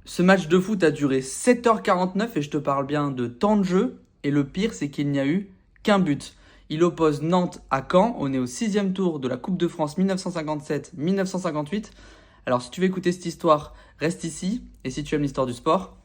Ce match de foot a duré 7h49 et je te parle bien de temps de jeu. Et le pire, c'est qu'il n'y a eu qu'un but. Il oppose Nantes à Caen. On est au 6e tour de la Coupe de France 1957-1958. Alors si tu veux écouter cette histoire, reste ici. Et si tu aimes l'histoire du sport,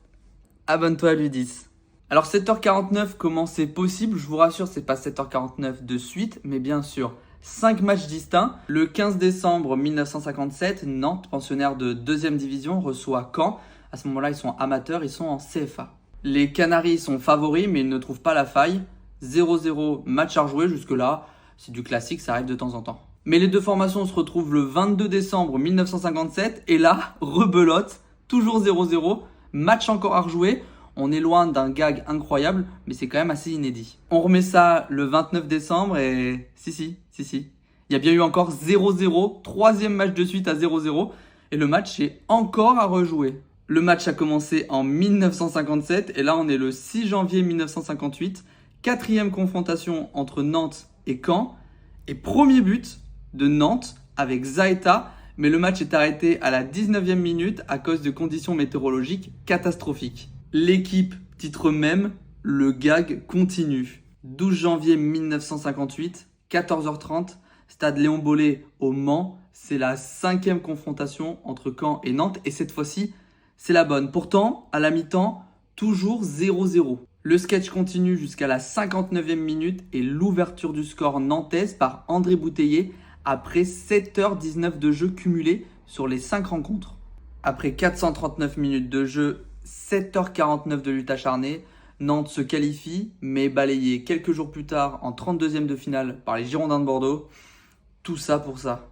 abonne-toi à Ludis. Alors 7h49, comment c'est possible? Je vous rassure, c'est pas 7h49 de suite, mais bien sûr 5 matchs distincts. Le 15 décembre 1957, Nantes, pensionnaire de 2e division, reçoit Caen. À ce moment-là, ils sont amateurs, ils sont en CFA. Les Canaries sont favoris, mais ils ne trouvent pas la faille. 0-0, match à rejouer jusque-là. C'est du classique, ça arrive de temps en temps. Mais les deux formations se retrouvent le 22 décembre 1957. Et là, rebelote, toujours 0-0, match encore à rejouer. On est loin d'un gag incroyable, mais c'est quand même assez inédit. On remet ça le 29 décembre et si. Il y a bien eu encore 0-0, troisième match de suite à 0-0. Et le match est encore à rejouer. Le match a commencé en 1957 et là on est le 6 janvier 1958. Quatrième confrontation entre Nantes et Caen. Et premier but de Nantes avec Zaeta. Mais le match est arrêté à la 19e minute à cause de conditions météorologiques catastrophiques. L'équipe titre même, le gag continue. 12 janvier 1958, 14h30, stade Léon Bollé au Mans. C'est la 5e confrontation entre Caen et Nantes et cette fois-ci, c'est la bonne. Pourtant, à la mi-temps, toujours 0-0. Le sketch continue jusqu'à la 59e minute et l'ouverture du score nantaise par André Bouteiller après 7h19 de jeu cumulé sur les 5 rencontres. Après 439 minutes de jeu, 7h49 de lutte acharnée, Nantes se qualifie, mais est balayé quelques jours plus tard en 32e de finale par les Girondins de Bordeaux. Tout ça pour ça.